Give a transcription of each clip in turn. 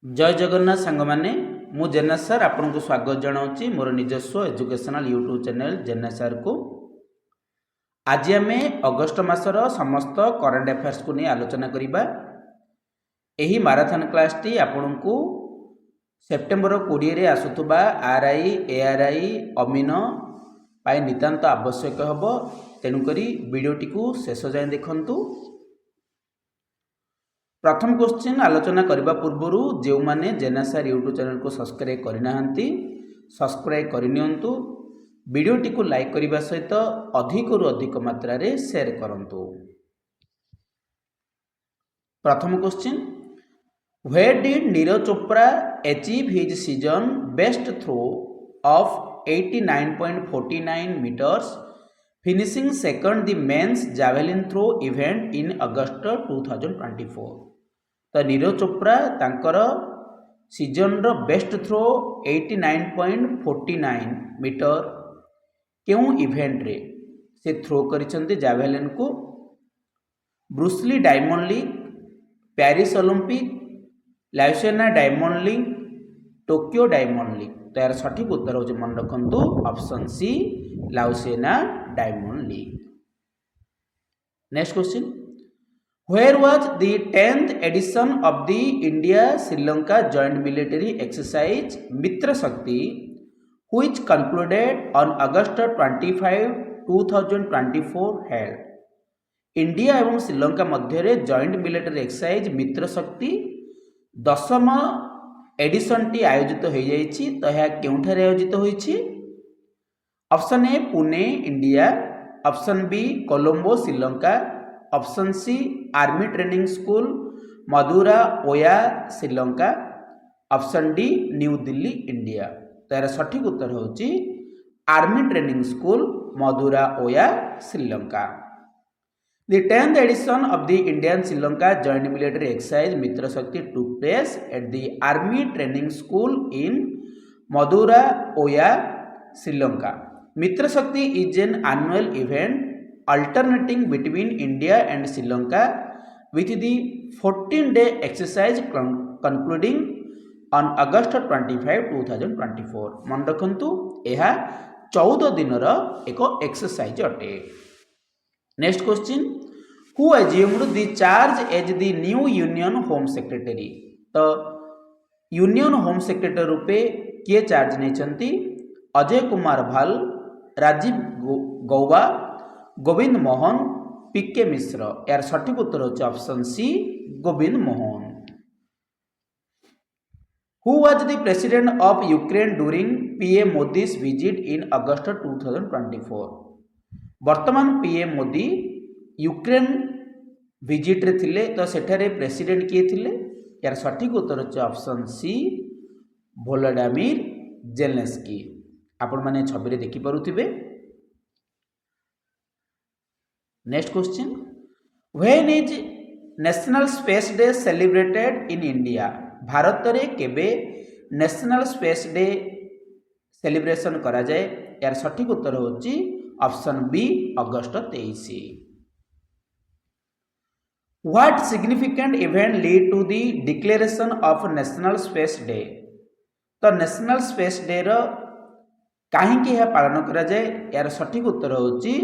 जय जगन्नाथ सांग मैंने मु जेना सर आपन को स्वागत जनाऊँगी मोर निजस्व एजुकेशनल यूट्यूब चैनल जेना सर को। आज आम अगस्ट मासर समस्त करेन्ट अफेयर्स को नहीं आलोचना करिबा। एही माराथन क्लास टी आपन को सेप्टेम्बर 20 रे आसुथुबा आरआई एआरआई अमीन पाई नितांत आवश्यक हबो। तेणुकरी वीडियोटी को शेष जाए देखंतु। प्रथम क्वेश्चन आलोचना करने पूर्वर जो मैंने जेना सर यूट्यूब चैनल को सब्सक्राइब करना सब्सक्राइब करनियंतु। वीडियोटी को लाइक करने सहित अधिक रु अधिक मात्रा रे शेयर करंतु। प्रथम question, where did Neeraj Chopra achieve his season best throw of 89.49 metres finishing second the men's javelin throw event in August 2024। तो नीरज चोपड़ा तांकर सीजन रो बेस्ट थ्रो 89.49 मीटर क्यों इवेंट रे से थ्रो करिसेंती जावेलिन को। Brussels diamond league, Paris Olympic, Lausanne diamond league, Tokyo diamond league. तो यार सठिक उत्तर हो मन रखु option C Lausanne diamond league. Next question, where was the 10th edition of the India Sri Lanka joint military exercise Mitra Shakti which concluded on August 25, 2024 held? India एवं श्रीलंका मध्य joint military exercise मित्र शक्ति 10म addition T आयोजित हो जाइछि। तो यह केउठारे आयोजित होइछि? Option A Pune India, option B Colombo Sri Lanka, option C army training school Madura Oya Sri Lanka, option D new Delhi India. तो यार सठिक उत्तर होची army training school Madura Oya Sri Lanka. The 10th edition of the Indian Sri Lanka joint military exercise Mitra Shakti took place at the Army Training School in Madura Oya, Sri Lanka. Mitra Shakti is an annual event alternating between India and Sri Lanka with the 14-day exercise concluding on August 25, 2024. मन रखंतु यह 14 दिन एक exercise अटे। Next question, who assumed the charge as the new union home secretary? तो union home secretary रूपे किए charge नहीं? अजय कुमार भाल, राजीव गौबा, गोविंद मोहन, पीके मिश्र। यार सठिक उत्तर होचे option C Govind Mohan. Who was the president of Ukraine during PM Modi's visit in August 2024? वर्तमान पीएम मोदी यूक्रेन विजिट रे थिले। तो सेठारे प्रेसिडेंट किए थिले? यार सठिक उत्तर होचे ऑप्शन सी वोलोडिमिर जेलेंस्की। आपण माने छवि रे देखि पारुथिबे। Next question, when is national space day celebrated in India? Bharat रे केबे नेशनल स्पेस डे सेलिब्रेशन करा जाए? यार सठिक उत्तर होची option B August 23। What significant event lead to the declaration of national space day? तो नेशनल स्पेस डे रो काहेकि यह पालन करा जाए? यार सठिक उत्तर होची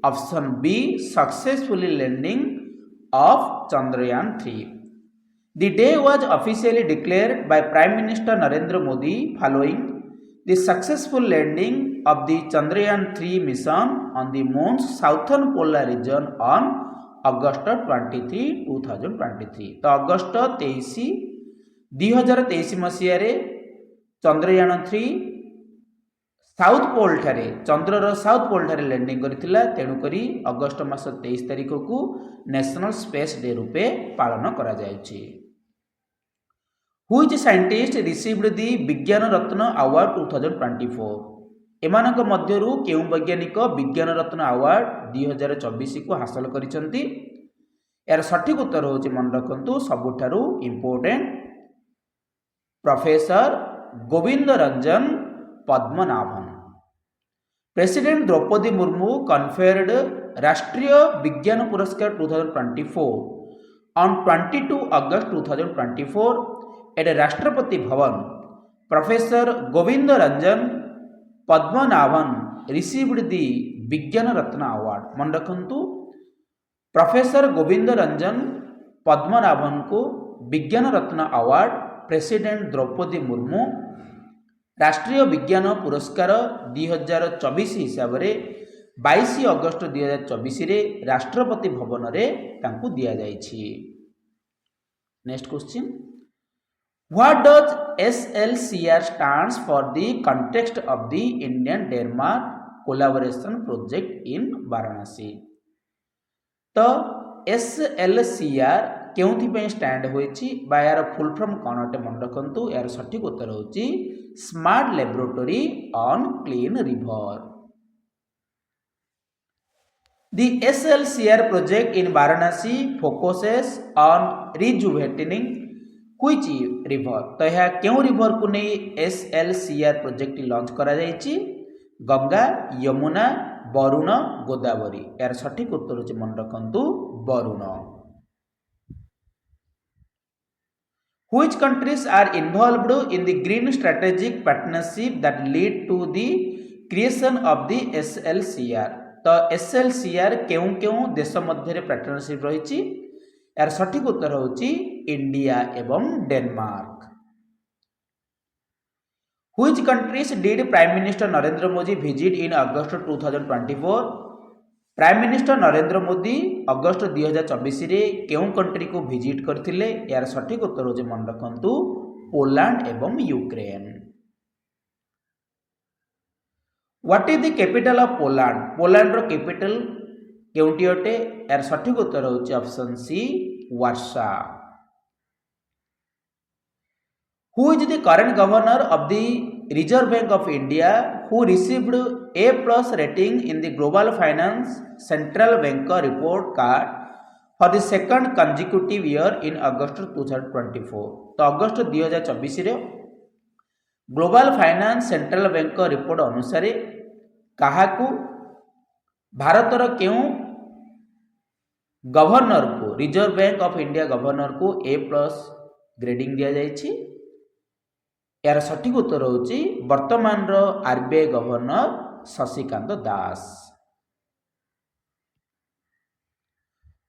option B successfully landing of Chandrayaan 3। The day was officially declared by prime minister Narendra Modi following the successful landing of the Chandrayaan 3 mission on the moon's southern polar region on August 23, 2023। तो अगस्ट 23, 2023 मसीह रे चंद्रयान 3 साउथ पोल ठारे चंद्रर south pole ठारे landing करथिला। तेणु करी August मास 23 तारिख को national space day रूपे पालन करा जायछि। Which scientist received the Vigyan Ratna award 2024? एमानक मध्यरु केउ वैज्ञानिक विज्ञान रत्न अवार्ड 2024 को हासिल करिसंती? यार सठिक उत्तर होची मन रखंतु सबुठारु important professor Govind Ranjan Padmanabhan. President Droupadi Murmu conferred Rashtriya Vigyan पुरस्कार 2024 on 22 August 2024 eight Rashtrapati Bhavan professor Govind Ranjan Padmanabhan received the विज्ञान रत्न अवार्ड। मन रखु प्रोफेसर गोविंद रंजन पद्मनाभन को विज्ञान रत्न अवार्ड प्रेसिडेंट द्रौपदी मुर्मू राष्ट्रीय विज्ञान पुरस्कार 2024 हिसाब से 22 अगस्त 2024 रे राष्ट्रपति भवन रे तांकु दिया जाइछि। Next question, what does SLCR stands for the context of the Indian Denmark collaboration project in Varanasi. तो SLCR केउथि पे स्टैंड होइछि बा यार फुल फॉर्म कोन अटे मन रखंतु। यार सठिक उत्तर होछि smart laboratory on clean river. The SLCR project in Varanasi focuses on rejuvenating which river। तो यह क्यों रिवर को नहीं SLCR प्रोजेक्ट लॉन्च करा जाइछि? गंगा, यमुना, वरुण, गोदावरी। यार सठिक उत्तर होछि मन रखंतु Varun. Which countries are involved in the green strategic partnership that lead to the creation of the SLCR। तो SLCR केउं केउं देश मध्य पार्टनरशिप रही? यार सठिक उत्तर होची इंडिया एवं Denmark. Which countries did Prime Minister Narendra Modi visit in August 2024? Prime minister Narendra Modi अगस्त 2024 रे केउं कंट्री को विजिट करथिले? यार सठिक उत्तर होचे मन रखंतु पोलैंड एवं Ukraine. What is the capital of Poland? Poland रो कैपिटल केउंटी अटे? यार सठिक उत्तर होचे option C Warsaw. Who is the current governor of the reserve bank of India who received A+ rating in the Global Finance Central Banker report card for the second consecutive year in August 2024। तो अगस्त 2024 रे global finance central banker report अनुसार काहाकू भारतर क्यों governor को reserve bank of India governor को A+ grading दिया जाइछि? यार सठिक उत्तर होची वर्तमान रो RBI governor Shashikant Das.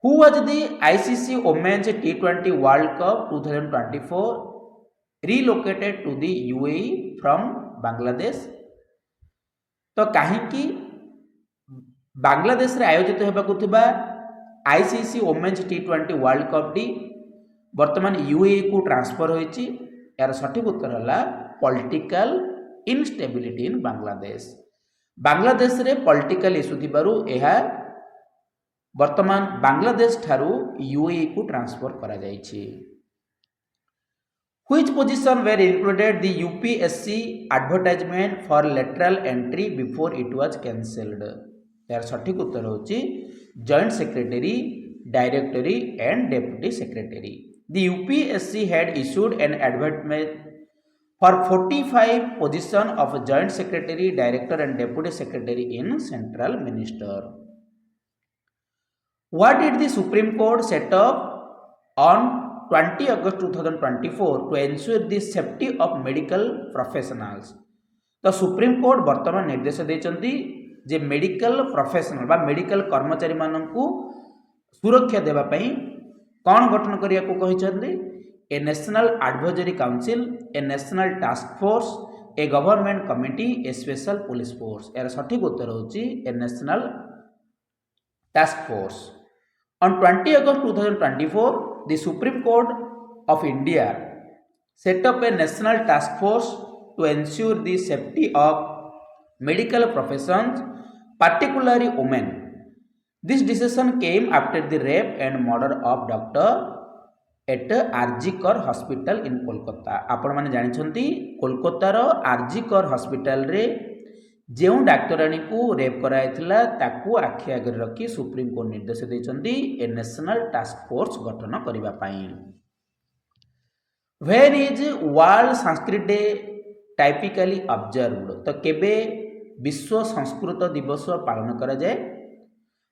Who was the ICC Women's T20 World Cup 2024 relocated to the UAE from Bangladesh? तो कहीं बांग्लादेश रे आयोजित होबाकु थिबा ICC Women's T20 world cup T वर्तमान UAE को ट्रांसफर होइछि। यार सठिक उत्तर हला पॉलिटिकल इनस्टेबिलिटी इन बांग्लादेश। बांग्लादेश रे पॉलिटिकल इशू थिबारु एहा वर्तमान बांग्लादेश ठारू UAE को ट्रांसफर करा जाइछि। Which position were included the UPSC advertisement for lateral entry before it was cancelled? यार सठिक उत्तर होछि joint secretary, directory and deputy secretary. The UPSC had issued an advertisement for 45 position of joint secretary, director and deputy secretary in central minister। What did the Supreme Court set up on 20 August 2024 to ensure the safety of medical professionals? तो supreme court वर्तमान निर्देश देचंती जे medical professional बा medical कर्मचारी माननकु सुरक्षा देबा पई कोन गठन करिया को कहिसंती? A national advisory council, a national task force, a government committee, a special police force. यार सठिक उत्तर होची a national task force. On 20 August 2024 the supreme court of India set up a national task force to ensure the safety of medical professions particularly women। This decision came after the rape and murder of Dr. at RG Kar Hospital in Kolkata। आपण माने जानिछंती कोलकाता रो RG Kar hospital रे जेउ डाक्टरानी को rape कराइथिला ताकू आखि आगे रखी supreme court निर्देश दैछंती ए नेशनल टास्क फोर्स गठन करिबा पई। Where is world Sanskrit day typically observed? तो केबे विश्व संस्कृत दिवस पालन करा जाए?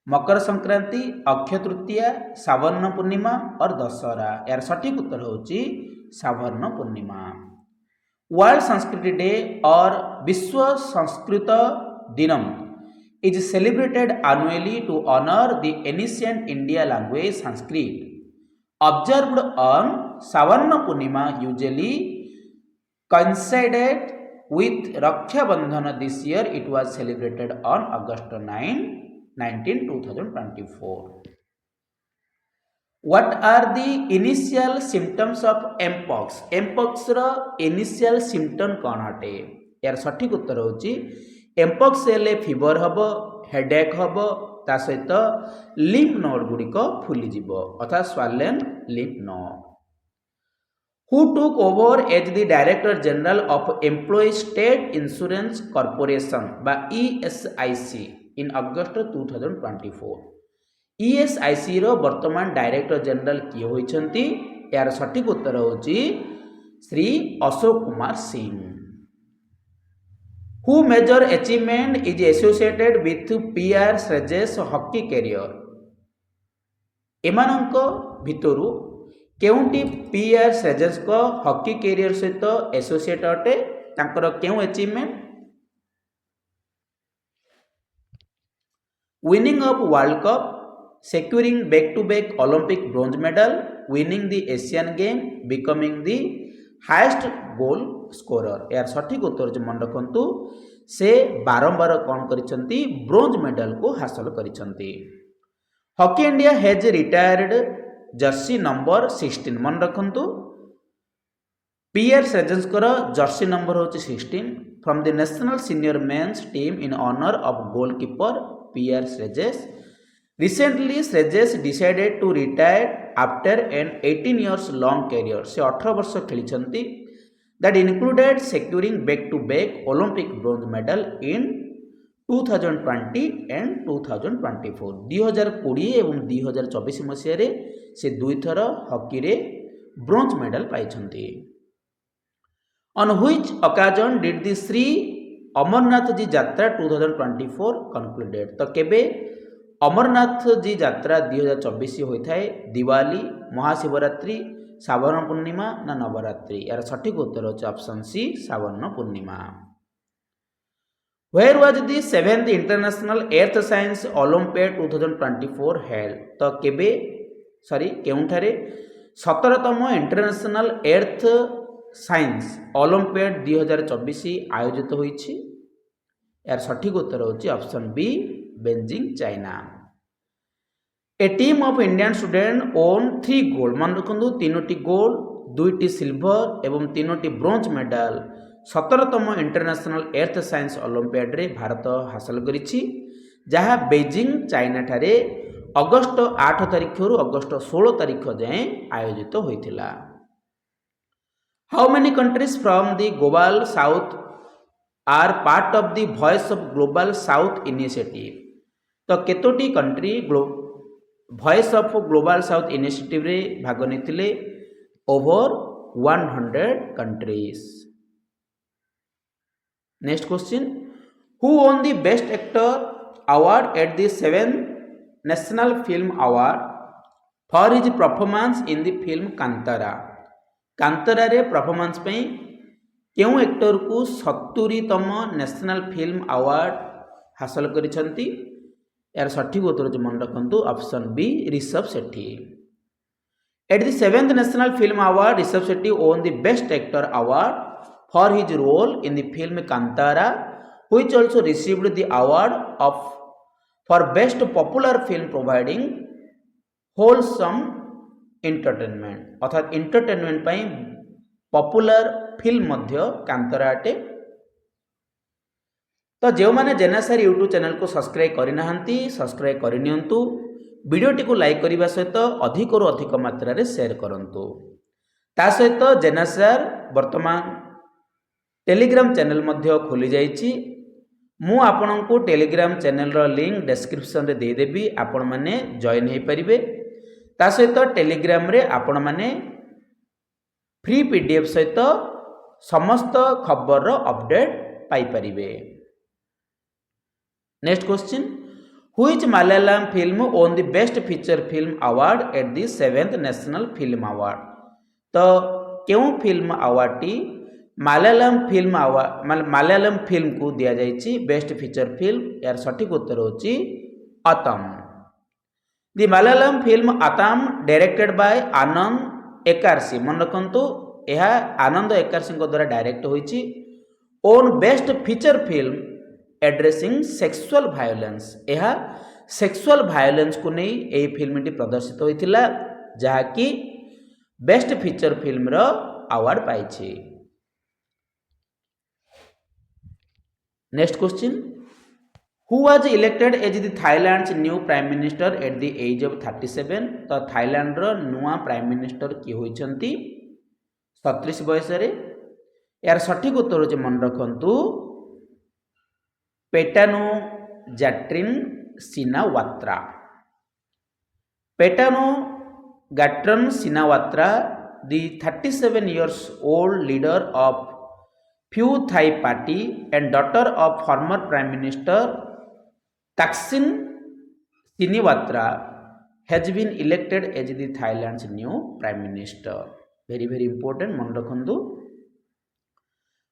मकर संक्रांति, अक्षय तृतीया, सावन पूर्णिमा और दशहरा। यार सठिक उत्तर होची सावर्ण पूर्णिमा। वर्ल्ड संस्कृत डे और विश्व Sanskrit दिनम is celebrated annually to honor the ancient India language Sanskrit. Observed on Savarna Purnima, usually coincided with Raksha Bandhana. This year it was celebrated on August 9, 2024. What are the initial symptoms of mpox? mpox ର initial symptom କ'ଣ ଅଟେ? यार सठिक उत्तर होची mpox हेले fever hub, headache hub, ता सहित लिम्फ नोड गुड़िक फुली जीव अर्थात swollen lymph node. Who took over as the Director General of Employees State Insurance Corporation by ESIC in August 2024? ESIC रो वर्तमान डायरेक्टर जनरल किए होइछंती? यार सठिक उत्तर होची Shri Ashok Kumar Singh. Who major achievement is associated with PR Srejes hockey career? एमानंक भितरु केउंटी PR Srejes को hockey career सहित associate अटे तांकर केउ achievement? Winning of world cup, securing back-to-back Olympic bronze medal, winning the Asian game, becoming the highest goal scorer। यार सठिक उत्तर जो मन रखंतु से बारंबार कौन करिसंती ब्रोंज मेडल को हासिल करिसंती। Hockey India has retired jersey number 16 मन रखंतु PR Srejes कर जर्सी नंबर होची 16 from the national senior men's team in honour of goalkeeper PR Srejes। Recently, Srejes decided to retire after an 18 years long career। से 18 वर्ष खेली that included securing back-to-back Olympic bronze medal in 2020 and 2024। 2020 एवं 2024 मसीह रे से दुई थर hockey रे bronze medal पाइछंती। On which occasion did the Sri Amarnath ji Yatra 2024 concluded? तो केबे अमरनाथ जी यात्रा 2024 होता है? दिवाली, महाशिवरात्रि, सावर्ण पूर्णिमा ना नवरात्रि? यार सठिक उत्तर होचे option C Shravan Purnima. Where was the 7th International Earth Science Olympiad 2024 held? तो केबे केउंठारे 17तम इंटरनेशनल एर्थ साइंस ओलंपियाड 2024 आयोजित होईछि? यार सठिक उत्तर होची option B Beijing China. A team of Indian student won 3 gold मन रखंतु 3टी गोल्ड, 2टी सिल्वर एवं 3टी ब्रोंज मेडल 17तम इंटरनेशनल एर्थ साइंस ओलंपियाड रे भारत हासिल करिछि, जहा बेजिंग चाइना ठारे अगस्त 8 तारिख रु अगस्त 16 तारिख जाए आयोजित होइथिला। How many countries from the global south are part of the voice of global south initiative? तो केतोटी country voice of global south initiative रे भाग नेथिले? Over 100 countries. Next question, who won the best actor award at the 7th national film award for his performance in the film Kantara? Kantara रे performance पे केउ actor को 70तम national film award हासिल करिसंती? यार सठिक उत्तर जो मन रखंतु option B Rishab Shetty. At the 7th national film award Rishab Shetty won the best actor award for his role in the film Kantara, which also received the award of for best popular film providing wholesome entertainment. अर्थात entertainment पाई popular film मध्य कांतारा अटे। तो जो मैंने जेनासार YouTube channel को subscribe करना सब्सक्राइब करनियंतु, वीडियोटी को लाइक करने सहित अधिक रु अधिक मात्रा रे शेयर करंतु। ता सहित जेनासार वर्तमान टेलीग्राम चैनल मध्य खोली जाइछि। मु आपनको टेलीग्राम चैनल रो लिंक डिस्क्रिप्शन रे दे देबी, आपण माने जॉइन हे परिबे। ता सहित टेलीग्राम रे आपण माने फ्री पीडीएफ सहित समस्त खबर रो अपडेट पाई परिबे। Next question, which Malayalam film won the best feature film award at the 7th national film award? तो क्यों फिल्म अवार्डटी मालयालम फिल्म को दिया जाइछि बेस्ट फीचर फिल्म? यार सठिक उत्तर होछि Aattam. The Malayalam film Aattam directed by Anand Ekarshi, मन रखंतु यह आनंद एकार्सी द्वारा डायरेक्ट होइछि। Won best feature film addressing sexual violence, यह सेक्सुअल वायोलेंस को नहीं यही फिल्मटी प्रदर्शित होइथिला जहाँकि बेस्ट फीचर फिल्म रो अवार्ड पाइछि। Next question, who was elected as the Thailand's new prime minister at the age of 37? तो थाईलैंड रो नुआ प्राइम मिनिस्टर किए होइछंती 37 बयस रे। यार सठिक उत्तर होचे मन रखंतु पेटानो जैट्रिन सिनावात्रा। पेटानो गैट्रन सिनावात्रा, the 37 years old leader of Pheu Thai Party and daughter of former Prime Minister Thaksin Shinawatra, has been elected as the Thailand's new Prime Minister. Very very important, मन रखंतु।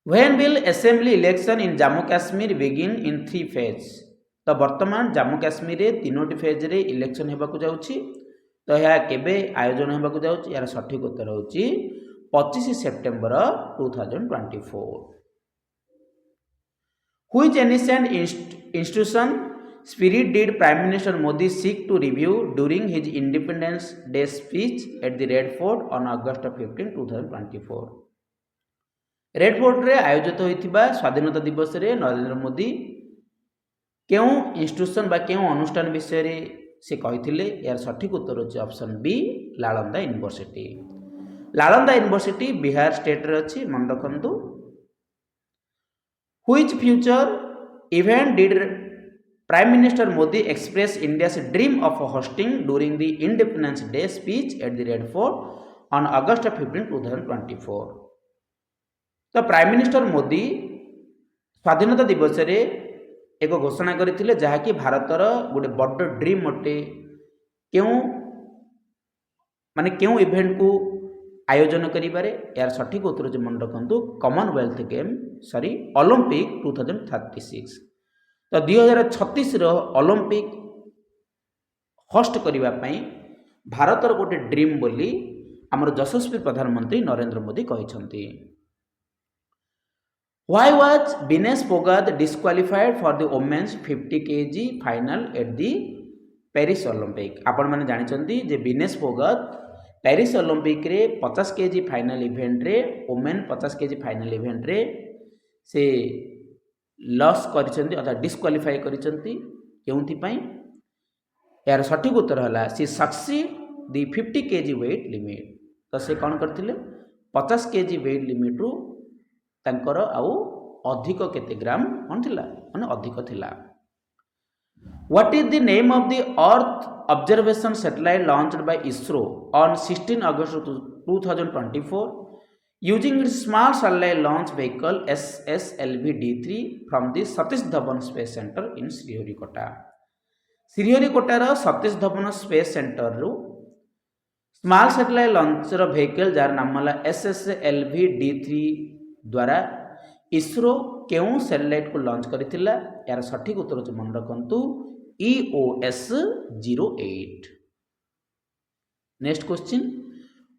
When will assembly election in Jammu Kashmir begin in 3 phases? तो वर्तमान जम्मू काश्मीर रे 3टी phase रे election हेबाकु जाउछि। तो यह केबे आयोजन हेबाकु जाउछि? यार सठिक उत्तर होछि 25 September 2024। Which ancient institution spirit did Prime Minister Modi seek to review during his Independence Day speech at the Red Fort on August 15, 2024? Red fort रे आयोजित होइथिबा स्वाधीनता दिवस रे नरेंद्र मोदी केउ इंस्टीट्यूशन बा केउ अनुष्ठान विषय रे से कहिथिले? यार सठिक उत्तर होछि option B, Nalanda university. Nalanda university Bihar state रे अछि, मन रखंतु। Which future event did prime minister Modi express India's dream of hosting during the independence day speech at the red fort on August 15, 2024? तो प्राइम मिनिस्टर मोदी स्वाधीनता दिवस रे एक घोषणा करथिले जहाँकि भारतर गोटे बड़ ड्रीम अटे। क्यों माने क्यों इवेंट को आयोजन करिबारे? यार सठिक उत्तर जे मन रखंतु कॉमनवेल्थ गेम ओलंपिक 2036। तो 2036 रो ओलंपिक होस्ट करिबा पई भारतर गोटे ड्रीम बोली हमर यशस्वी प्रधानमंत्री Narendra Modi कहिसंती। Why was Vinesh Phogat disqualified for the women's 50 kg final at the Paris Olympic? आपण माने जानि चंती जे विनेश फोगत पेरिस ओलंपिक रे 50 केजी फाइनल इवेंट रे वुमेन 50 केजी फाइनल इवेंट रे से लॉस करिसंती अथवा डिस्क्वालिफाई करिसंती केउंथि पई? यार सठिक उत्तर हला C succeed the 50 kg weight limit. तो से कोन करथिले 50 केजी वेट लिमिट रु तांकर आउ अधिक केते ग्राम कोन थिला माने अधिक थिला। What is the name of the earth observation satellite launched by ISRO on 16 August 2024 using its small satellite launch vehicle SSLV-D3 from the Satish Dhawan space centre in Sriharikota? श्रीहरिकोटार सतीश धवन स्पेस सेंटर रु स्मॉल सैटेलाइट लॉन्चर व्हीकल जार नाम होला SSLV-D3 द्वारा इसरो केउ satellite को launch करिथिला? यार सठिक उत्तर होछि मन रखंतु EOS-08। Next question,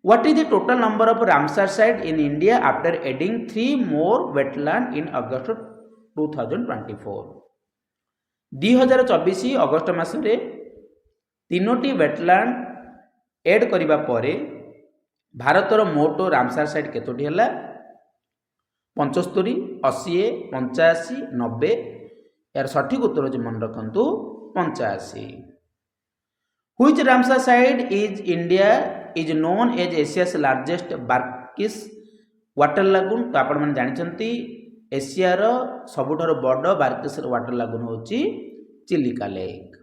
what is the total number of Ramsar site in India after adding 3 more wetland in August 2024? 2024 अगस्त मास रे 3टी वेटलैंड ऐड करिबा परे भारतर मोट रामसर साइट केतोटी हला? 75, 80, 85, 90। यार सठिक उत्तर होछि मन रखंतु 85। Which Ramsar site is India is known as Asia's largest brackish water lagoon? तो आपण माने जानि चंती एशिया रो सबुठार बड़ बार्किस वाटर लागून होछि Chilika lake.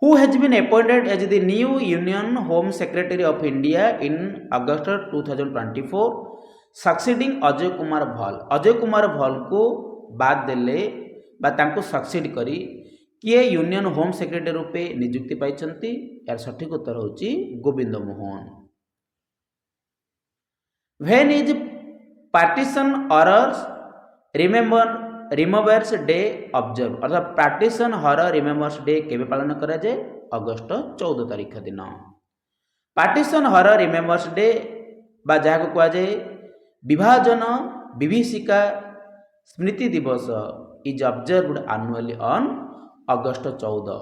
Who has been appointed as the new Union Home Secretary of India in August 2024 succeeding Ajay Kumar भल? अजय कुमार भल को बाद देले बा तांको सक्सीड करी किए यूनियन होम सेक्रेटरी रूपे नियुक्ति पाइछंती? यार सठिक उत्तर होछि Govind Mohan. When is partition horrors remembers day observe अर्थात पार्टीशन हॉरर रिमेम्बर्स डे केबे पालन करा जाए अगस्त 14 तारिख दिन पार्टीशन हॉरर रिमेम्बर्स डे बा जहाँ को कहुए विभाजन विभीषिका स्मृति दिवस is observed annually on August 14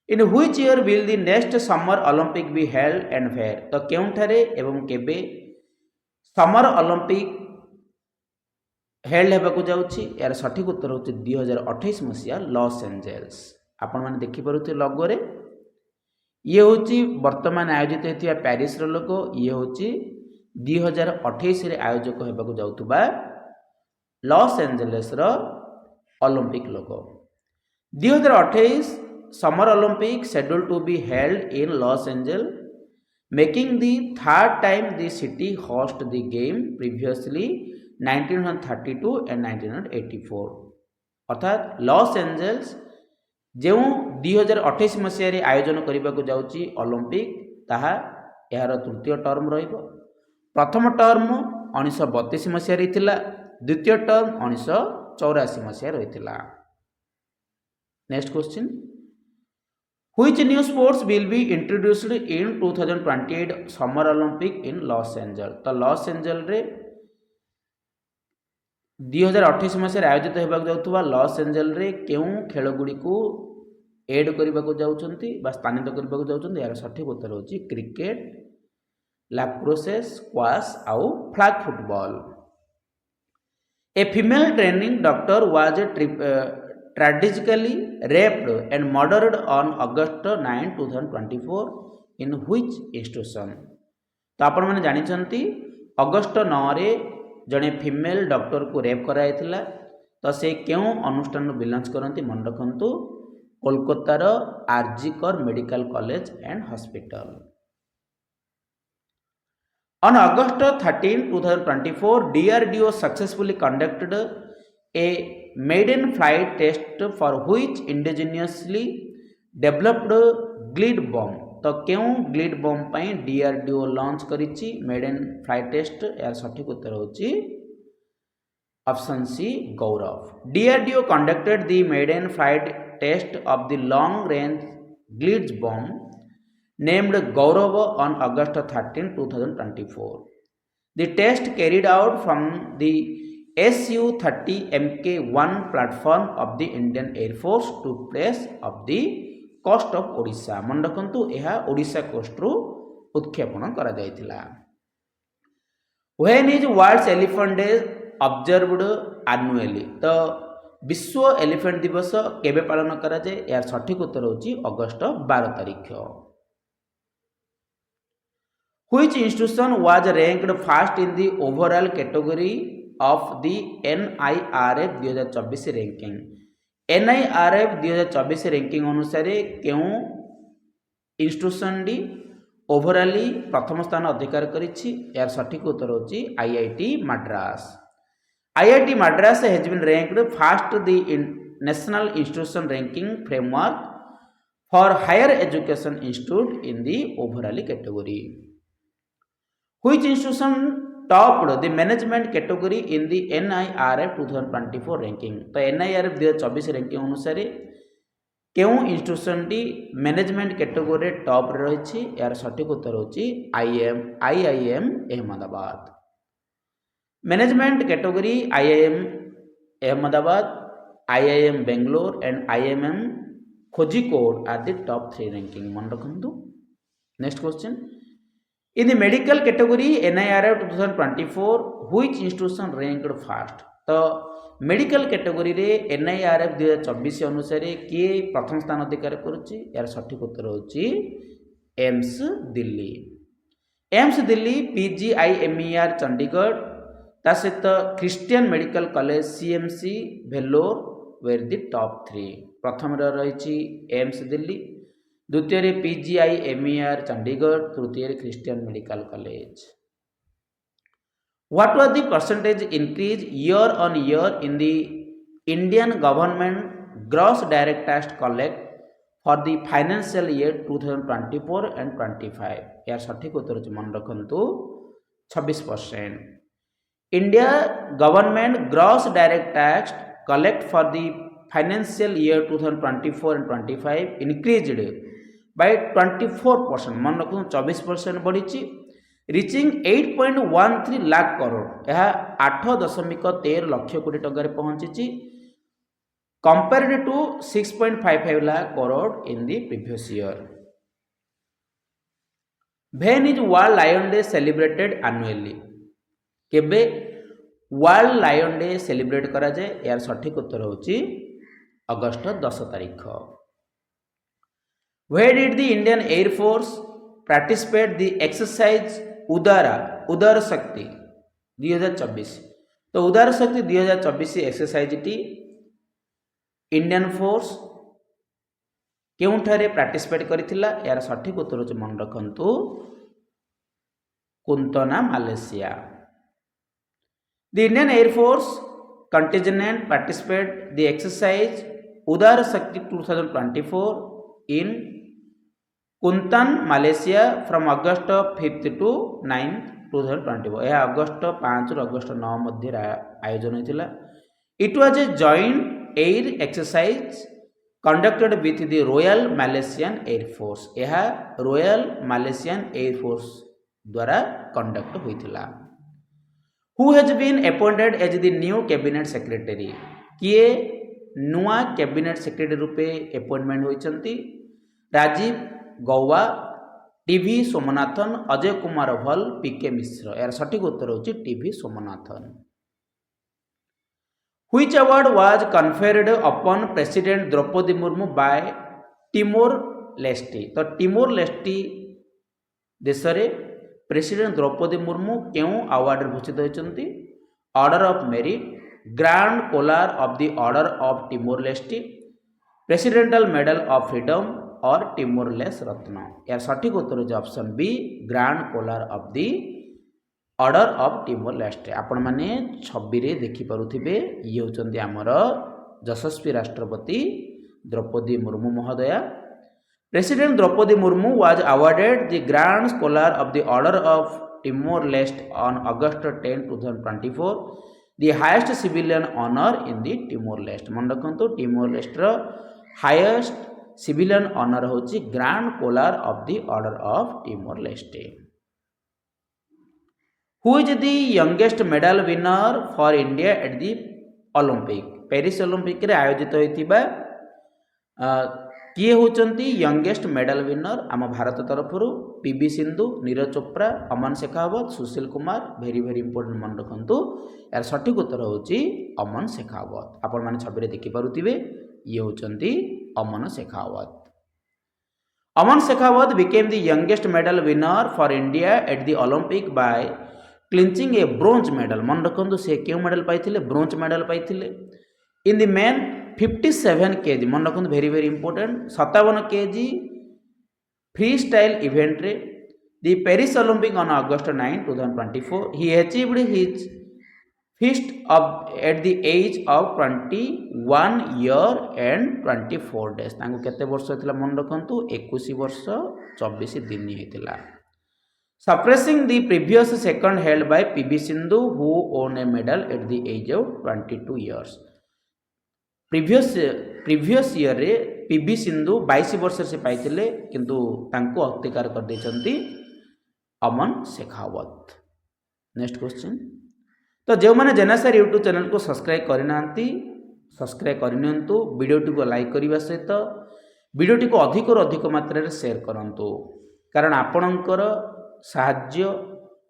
in which year will the next summer Olympic be held and where तो केउठारे एवं केबे समर ओलंपिक हेल्ड हेबाकु जाउछि यार सठिक उत्तर होछि 2028 मसिया लॉस एंजेल्स आपण माने देखि परुथि लोगो रे ये होछि वर्तमान आयोजित हेतिया पेरिस रो लोगो ये होछि 2028 रे आयोजक हेबाकु जाउतबा लॉस एंजेल्स रो Olympic logo 2028 summer Olympic scheduled to be held in Los Angeles making the third time the city host the game previously 1932 and 1984 अर्थात लॉस एंजेल्स जो 2028 मसीह आयोजन करने को जाऊँगी ओलंपिक ताहा यार तृतीय टर्म रहिबो प्रथम टर्म 1932 मसीह द्वितीय टर्म 1984 मसीह रही next question Which new sports will be introduced in 2028 Summer Olympic in Los Angeles? तो लॉस एंजेल्स रे 2028 मसीह आयोजित होगा जाउथुबा लॉस एंजेल्स रे केउ खेल गुडी को एड करबा को जाउछंती बा स्थानित करबा को जाउछंती यार सठिक उत्तर होची क्रिकेट लैक्रोस स्क्वाश आउ flag football a female training doctor was tragically raped and murdered on August 9, 2024 in which institution? तो आपण माने जानि छंती अगस्त 9 रे जने फीमेल डॉक्टर को रेप कराइथिला तो से केउ अनुष्ठान बिलोंग्स करंती मन रखंतु कोलकाता रो RG Kar medical college and hospital On August 13, 2024 DRDO successfully conducted a maiden flight test for which indigenously developed glide bomb तो क्यों ग्लिड बम पाई डीआरडीओ लॉन्च करिछि मेडन फ्लाइट टेस्ट यार सठिक उत्तर होछि option C Gaurav DRDO conducted the maiden flight test of the long range glides bomb named Gaurav on August 13 2024 the test carried out from the Su-30 Mk-1 platform of the Indian Air Force to place of the coast of Odisha मन रखंतु यह Odisha coast रु उत्क्षेपण करा जायतिला When is World Elephant Day observed annually तो विश्व elephant दिवस केबे पालन करा जाय यार सठिक उत्तर होची अगस्त 12 तारिख Which institution was ranked first in the overall category of the NIRF 2024 ranking NIRF 2024 ranking अनुसार क्यों इंस्टीट्यूशन डी ओवरऑली प्रथम स्थान अधिकार करिछि यार सठिक उत्तर होछि IIT Madras IIT Madras has been ranked first the national institution ranking framework for higher education institute in the overall category Which institution topped the management category in the NIRF 2024 ranking तो NIRF 2024 ranking अनुसार क्यों institution टी management category top रे रही यार सठिक उत्तर होची IIM Ahmedabad management category IIM Ahmedabad IIM Bangalore and IIM Kozhikode are the top 3 ranking मन रखंतु next question In the medical category NIRF 2024 which institution ranked first तो मेडिकल कैटेगरी रे NIRF 2024 अनुसार किए प्रथम स्थान अधिकार करुछि यार सठिक उत्तर होछि एम्स दिल्ली PGIMER चंडीगढ़ ता सहित Christian medical college CMC Vellore were the top 3 प्रथम रही एम्स दिल्ली द्वितीय PGIMER चंडीगढ़ तृतीय Christian medical college What was the percentage increase year on year in the Indian government gross direct tax collect for the financial year 2024 and 25 यार सठिक उत्तर मन रखु 26%। India government gross direct tax collect for the financial year 2024 and 25 increased by 24%। मन रखु 24% बढ़ी, reaching 8.13 lakh crore. यह 8.13 लाख कोटी टंकार पहुंची compared to 6.55 lakh crore in the previous year. When is World Lion Day celebrated annually? केबे वर्ल्ड लायन डे सेलिब्रेट करा जाए यार सठिक उत्तर होची अगस्त 10 तारीख। Where did the Indian Air Force participate the exercise उदार शक्ति 2024? तो उदार शक्ति 2024 एक्सरसाइज टी इंडियन फोर्स केउठारे पार्टिसिपेट करिथिला यार सठिक उत्तर होची मन रखंतु Kuantan Malaysia. The Indian air force contingent participate the exercise Udara Shakti 2024 in कुंतन Malaysia from August 5 to 9 2024। यह अगस्त 5 रु अगस्त 9 मध्य आयोजन होता। It was a joint air exercise conducted with the royal Malaysian air force. यह रॉयल मालेशियन एयर फोर्स द्वारा conduct होइथिला। Who has been appointed as the new cabinet secretary? किए नुआ कैबिनेट सेक्रेटरी रूपे अपॉइंटमेंट होइचंती? Rajiv Gauba, TV Somanathan, Ajay Kumar Bhalla, PK Mishra. यार सठिक उत्तर होची TV Somanathan. Which award was conferred upon President Draupadi Murmu by Timor Leste? तो टिमोर लेस्टी देश रे प्रेसिडेंट द्रौपदी मुर्मू क्यों अवार्ड भूषित होती? Order of merit, grand collar of the order of Timor Leste, presidential medal of freedom और टिमोर लेस रत्न। यार सठिक उत्तर हो option B grand collar of the order of Timor Leste. आपण माने छवि रे देखि पारुथिबे ये होचंती हमर यशस्वी राष्ट्रपति द्रौपदी मुर्मू महोदया। President Droupadi Murmu was awarded the grand scholar of the order of Timor Leste on August 10 2024, the highest civilian honour in the Timor Leste. मन रखंतु टिमोर लेस्ट रो हाईएस्ट सिविलियन ऑनर होची grand collar of the order of Timor Leste. Who is the youngest medal winner for India at the Olympic? Paris Olympic रे आयोजित होइतिबा किए होचंती youngest medal winner आम भारत तरफ PV Sindhu, Neeraj Chopra, अमन Shekhawat, Sushil Kumar. Very very important मन रखंतु यार सठिक उत्तर होची अमन शेखावत। आपण माने छवि रे देखि पारुथिबे ये होचंती अमन शेखावत। अमन Shekhawat became the youngest medal winner for India at the Olympic by clinching a bronze medal. मन रखु से क्यों मेडल पाई? ब्रोंज मेडल पाई इन द मेन 57 kg। मन रखु very very important 57 kg freestyle event रे the Paris Olympic on August 9 2024। He achieved his feat of at the age of 21 year and 24 days. तांको केते वर्ष होइतिला? मन रखु 21 वर्ष 24 दिन होइतिला। Suppressing the previous second held by PV Sindhu who won a medal at the age of 22 years। previous year रे PV Sindhu 22 वर्ष से पाइथिले किंतु तांको अतिकार कर देचंती अमन शेखावत। Next question. तो जो मैंने जेनासर यूट्यूब चैनल को सब्सक्राइब करनांती सब्सक्राइब करनियंतु, वीडियोटी को लाइक करने सहित वीडियोटी को अधिक अधिक मात्रा रे शेयर करंतु, कारण आपणकर साहाଯ୍ୟ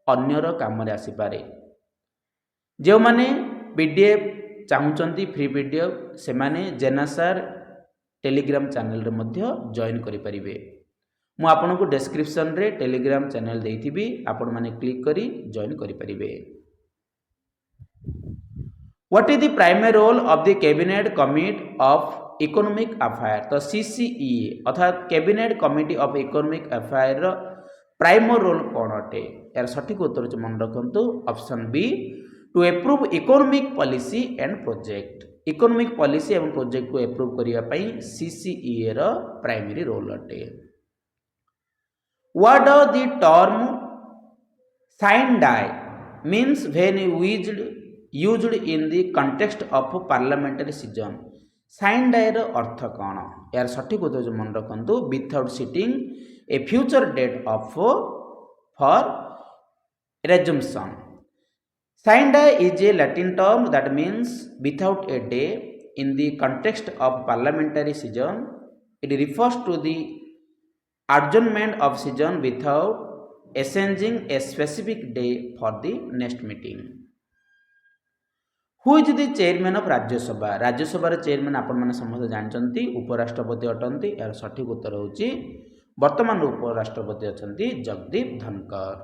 अन्यर काम रे आसी पारे। जो माने पीडीएफ चाहूचंती फ्री पीडीएफ से माने जेनासर टेलीग्राम चैनल रे मध्य जॉइन करि परिबे। मु आपनको डिस्क्रिप्शन रे टेलीग्राम चैनल देइथिबी, आपण माने क्लिक करी जॉइन करि परिबे। What is the primary role of the cabinet committee of economic affair? तो सीसीई अर्थात cabinet committee of economic affair रो प्राइमरी रोल कौन अटे? यार सठिक उत्तर मन रखु option B to approve economic policy and project. Economic policy एवं प्रोजेक्ट को एप्रूव करने सीसीईए रो प्राइमरी रोल अटे। What do the term sine die means when used in the context of parliamentary season. Sine die रो अर्थ कौन? यार सठिक उत्तर मन रखु without sitting a future date of for resumption. Sine die is a Latin term that means without a day in the context of parliamentary session. It refers to the adjournment of session without assigning a specific day for the next meeting. Who is the chairman of Rajya Sabha? Rajya Sabha chairman आपण माने समस्त जानचंती उपराष्ट्रपति अटंती। यार सठिक उत्तर होची वर्तमान उपराष्ट्रपति अछंती Jagdeep Dhankhar.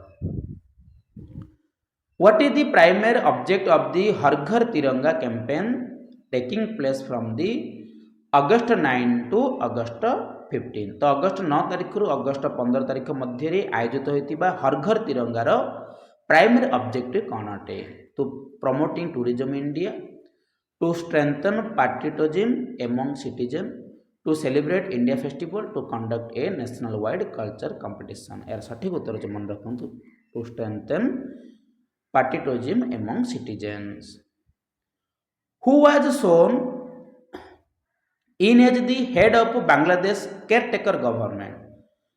What is the primary object of the हर घर तिरंगा campaign taking place from the August 9 to August 15? तो अगस्त 9 तारिख रु अगस्त 15 तारिख मध्य आयोजित होइतिबा हर घर तिरंगार प्राइमरी ऑब्जेक्टिव कौन अटे? To promoting tourism India, to strengthen patriotism among citizen, to celebrate India festival, to conduct a national wide culture competition. यार सठिक उत्तर मन रखु to strengthen patriotism among citizens. Who was shown in as the head of Bangladesh caretaker government?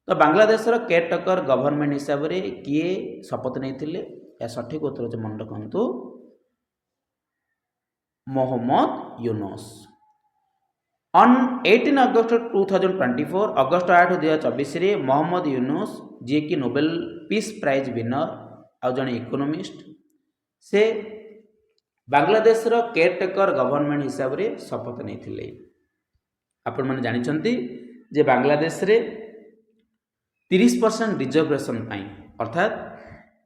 तो बांग्लादेश रो caretaker government हिसाब रे किए शपथ नहीं या सठिक उत्तर मन रखु मोहम्मद यूनुस। ऑन 18 अगस्त 2024 अगस्त 8 2024 रे मोहम्मद यूनुस जी की नोबेल पीस प्राइज विनर आ जने इकोनॉमिस्ट से बांग्लादेश रो केयरटेकर गवर्नमेंट हिसाब रे शपथ नहीं थिले। आपण माने जानिछंती जे बांग्लादेश रे 30% रिजर्वेशन पाई अर्थात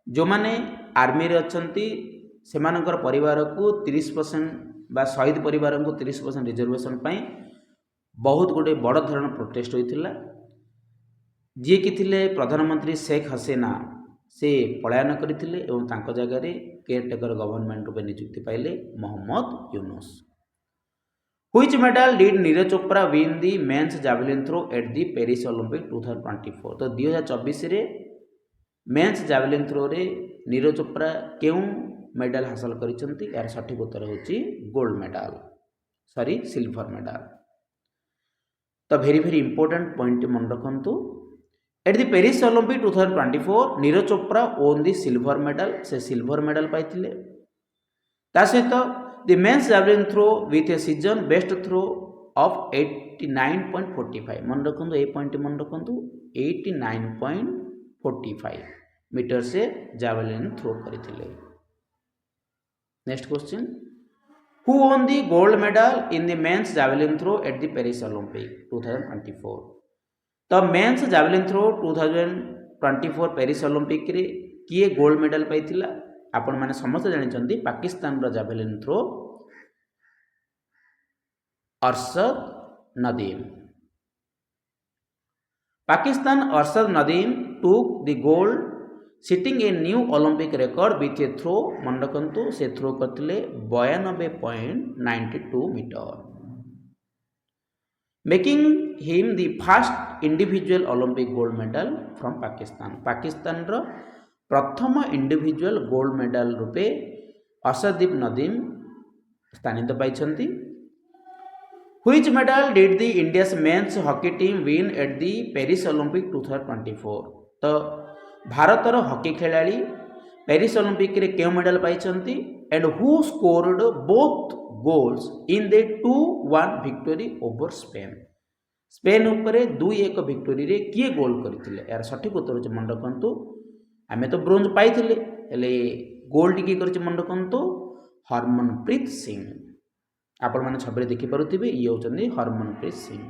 जो माने आर्मी रे अछंती सेमानकर परिवार को 30% बा शहीद परिवार को 30% रिजर्वेशन पाई बहुत गोटे बड़ धरण प्रोटेस्ट होइथिला। जे कि थिले प्रधानमंत्री शेख हसीना से पलायन करथिले एवं तांको जगह रे केयरटेकर गवर्नमेंट रूपे नियुक्ति पाइले Mohammad Yunus. Which medal did Neeraj Chopra win the men's javelin throw at the Paris Olympic 2024? तो 2024 रे मेंस javelin throw रे नीरज चोपड़ा केउ मेडल हासिल करिसंती? यार सठिक उत्तर होची gold medal sorry silver medal. तो वेरी इंपोर्टेंट पॉइंट मन रखंतु at the Paris Olympic 2024 Neeraj Chopra won the silver medal से सिल्वर मेडल पाइथिले। ता सहित the men's javelin throw with a season best throw of 89.45 मन रखंतु ए पॉइंट मन रखंतु 89.45 मीटर से जैवलिन थ्रो करिथिले। Next question who won the gold medal in the men's javelin throw at the Paris Olympic 2024? तो men's javelin throw 2024 Paris Olympic रे किए गोल्ड मेडल पाइथिला? आपण माने समस्त जानिछंती पाकिस्तान रो javelin throw Arshad Nadeem. Pakistan Arshad Nadeem took the gold setting a new Olympic record with a throw मन रखंतु से थ्रो करथिले 92.92 metre making him the first individual Olympic gold medal from Pakistan. Pakistan रो प्रथम इंडिविजुअल गोल्ड मेडल रूपे अरशदीप नदीम स्थानित पाइछंती। Which medal did the India's men's hockey team win at the Paris Olympic 2024? तो भारतर हॉकी खिलाड़ी पेरिस ओलंपिक रे केउ मेडल पाइछंती and who scored both goals in the 2-1 victory over Spain? Spain उपरे 2-1 विक्टोरी रे किए गोल करथिले? यार सठिक उत्तर मन रखंतु आमे तो ब्रोंज पाइथिले हेले गोल्ड किए करछि मन रखंतु हरमनप्रीत सिंह। आपण माने छबरे देखि पारुथिबे ये होचंदी Harmanpreet Singh.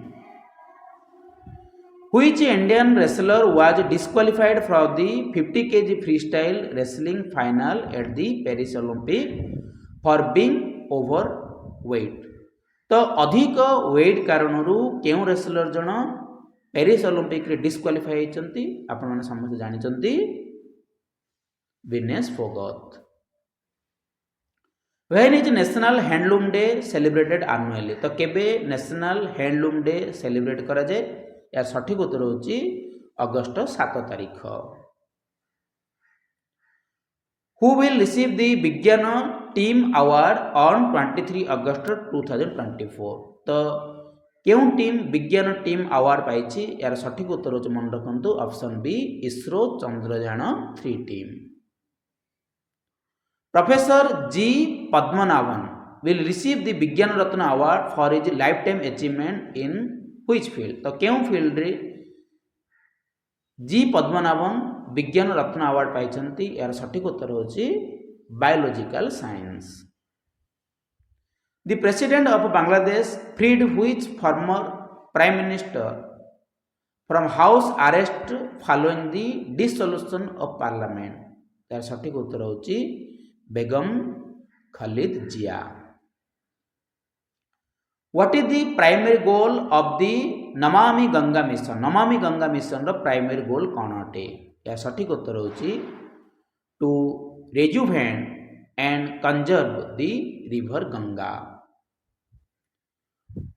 Which Indian wrestler was disqualified from the 50 kg freestyle wrestling final at the Paris Olympic for being overweight? तो अधिक वेट कारणरू केउ रेसलर जन पेरिस ओलंपिक रे डिस्क्वालिफाई होइचंती? आपण माने समस्त जानिचंती Vinesh Phogat. When is national handloom day celebrated annually तो केबे नेशनल हैंडलूम डे सेलिब्रेट करा जाए यार सठिक उत्तर होची अगस्त 7 तारीख हु विल रिसीव द विज्ञान टीम अवार्ड ऑन 23 अगस्त 2024 तो क्यों टीम विज्ञान टीम अवार्ड पाई यार सठिक उत्तर होची मन रखंतु option B ISRO Chandrayaan 3 team professor G Padmanabhan will receive the Vigyan Ratna award for his lifetime achievement in which field तो क्यों फील्ड रे जी पद्मनाभन विज्ञान रत्न अवार्ड पाइछंती यार सठिक उत्तर होची biological science The president of Bangladesh freed which former prime minister from house arrest following the dissolution of parliament यार सठिक उत्तर होची बेगम खालिद जिया What is the primary goal of the Namami Ganga mission Namami Ganga mission row primary goal कौन अटे या सठिक उत्तर होची to rejuvenate and conserve the river Ganga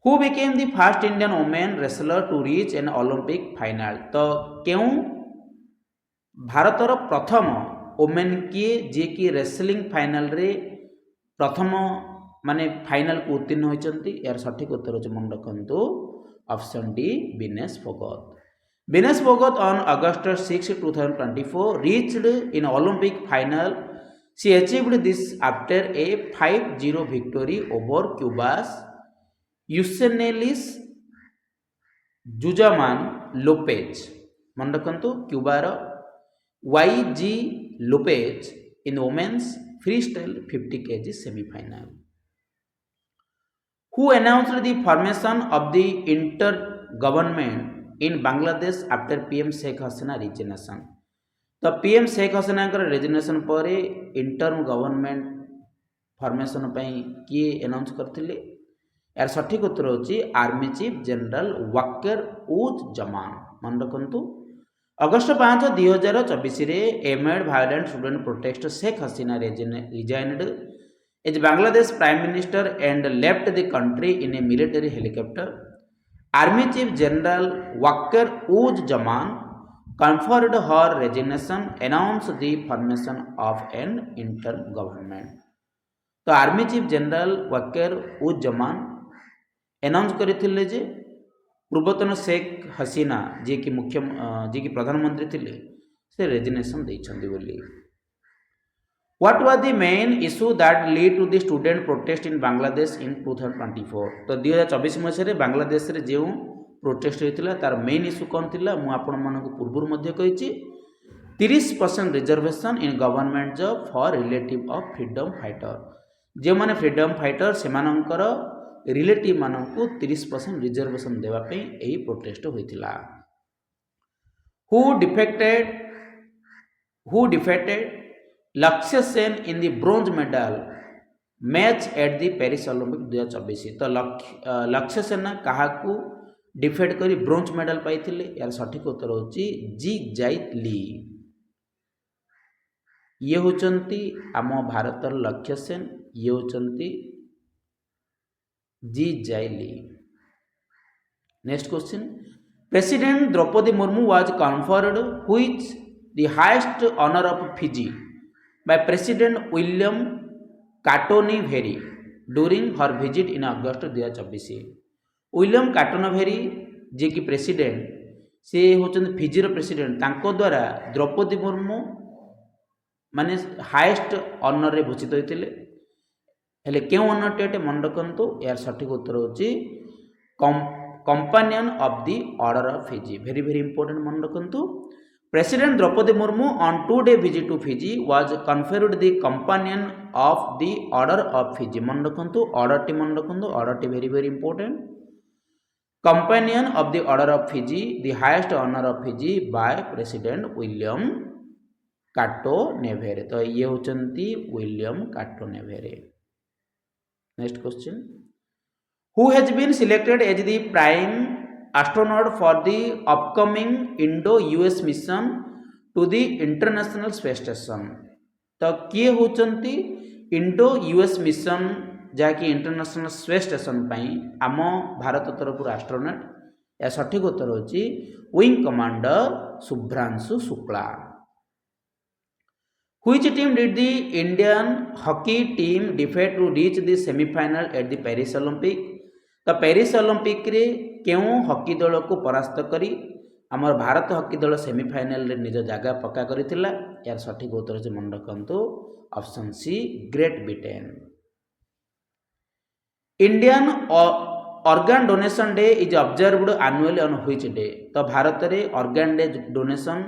Who became the first Indian woman wrestler to reach an Olympic final तो क्यों भारतर प्रथम women किए जे कि रेसलिंग फाइनल रे प्रथम माने फाइनल को उत्तीर्ण होइचंती यार सठिक उत्तर होचे मन रखंतु option D Vinesh Phogat on August 6 2024 reached in Olympic final she achieved this after a 5-0 victory over Cuba's Yusenelis Guzman Lopez मन रखंतु क्यूबार YG Lopez in women's freestyle 50 kg semi-final. Who announced the formation of the inter-government in Bangladesh after PM Sheikh Hasina resignation? तो PM Sheikh Hasina का resignation पर interim government formation पई किए announce करथिले यार सठिक उत्तर होची army chief general Waker uz Zaman मन रखंतु अगस्त 5 2024 रे amid violent student protest Sheikh Hasina resigned as Bangladesh prime minister and left the country in a military helicopter army chief general Waker uz Zaman conferred her resignation announced the formation of an interim government तो army chief general Waker uz Zaman announce करथिले जे पूर्वतन शेख हसीना जे कि प्रधानमंत्री थिले से resignation दैछंदी बोली What was the main issue that led to the student protest in Bangladesh in 2024 तो 2024 मसीह रे बांग्लादेश रे जेउ प्रोटेस्ट होइतिला तार मेन इश्यू कोन थिला मु आपण मानको पूर्वरु मध्ये कहिछि 30% reservation in government job for relative of freedom fighter जे माने फ्रीडम फाइटर सेमानंकर रिलेटिव मानकु 30% रिजर्वेशन देवा पे एही प्रोटेस्ट होइतिला who defeated Lakshya Sen in the bronze medal match at the Paris Olympic 2024 तो लक्ष्य सेन काहाकू डिफेट करी ब्रोंज मेडल पाइथिले यार सठिक उत्तर होची जी जाइत ली ये होचंती आम भारतर लक्ष्य सेन ये होचंती जी जाइली next question president Droupadi Murmu was conferred which the highest honour of Fiji by President William Katonivery during her visit in August 2024 William काटोनभेरी जे कि प्रेसिडेंट से होचन फिजीर प्रेसिडेंट तांको द्वारा द्रौपदी मुर्मू माने हाईएस्ट ऑनर रे भूषित होइतिले हेले केउ ऑनर टेटे मन रखंतु यार सठिक उत्तर होची companion of the order of Fiji very very important मन रखंतु President Draupadi Murmu on 2-day visit to Fiji was conferred the companion of the Order of Fiji. मन रखंतु order T very very important. Companion of the Order of Fiji, the highest honor of Fiji by President William Katonivery. तो ये होचंती William Katonivery. Next question. Who has been selected as the prime astronaut for the upcoming Indo-US mission to the International Space Station तो किए होचंती Indo US mission जहाँकि international space station आम भारत तरफ astronaut या सठिक उत्तर होची wing commander Shubhranshu Shukla. Which team did the Indian hockey team defeat to reach the semi-final at the Paris Olympic? तो पेरिस ओलंपिक रे केउं हॉकी दल को परास्त करी आमर भारत हॉकी दल सेमीफाइनल रे निज जगह पक्का करिथिला। यार सठिक उत्तर जे मन रखंतु option C great Britain. Indian organ donation day is observed annually on which day? तो भारत रे ऑर्गन डे डोनेशन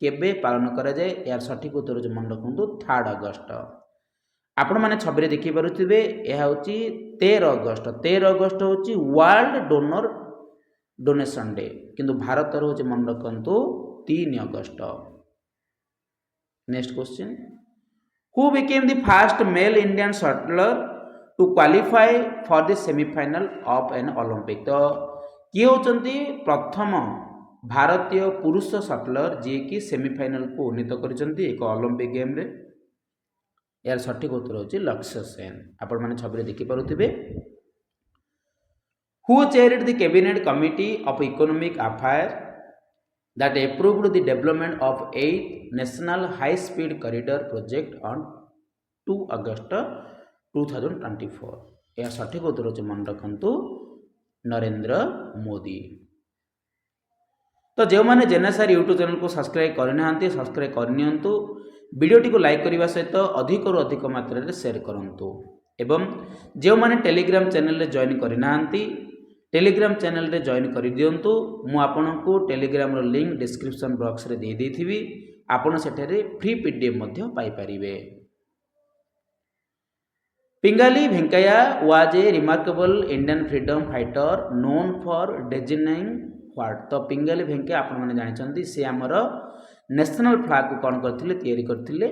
केबे पालन करा जाए? यार सठिक उत्तर जो मन रखंतु 3 अगस्त। आपण माने छबि देखि पारुथिबे यह होची 13 अगस्त। 13 अगस्त होची वर्ल्ड डोनर डोनेशन डे किंतु भारत रो होची मन रखंतु 3 अगस्त। Next question, who became the first male Indian shuttler to qualify for the semifinal of an Olympic? तो किए होचंती प्रथम भारतीय पुरुष शटलर जी कि सेमीफाइनल को उन्नीत करिसंती एक ओलंपिक गेम रे? यार सठिक उत्तर होची लक्ष्य सेन। आपण माने छबि देखि पारुथिबे who chaired the cabinet committee of economic affair that approved the development of 8 national high speed corridor project on 2 August 2024? यह सठिक उत्तर होची मन रखंतु नरेंद्र मोदी। तो जो मैंने जेएनएसआर यूट्यूब चैनल को सब्सक्राइब करना सब्सक्राइब करनियंतु, वीडियोटी को लाइक करने सहित अधिक रु अधिक मात्रा रे शेयर करंतु एवं जो मैंने टेलीग्राम चैनल रे जॉइन करना टेलीग्राम चैनल रे जॉइन कर दियंतु। मु आपनकु टेलीग्राम रो लिंक डिस्क्रिप्शन बॉक्स रे दे देथिबी, आपण सेठरे फ्री पीडीएफ मध्ये पाई परिबे। Pingali Venkayya was a remarkable Indian freedom fighter known for designing what? तो पिंगाली वेंकैया आपण माने जानिछंती से हमर नेशनल फ्लैग को कोन करथिले तयारी करथिले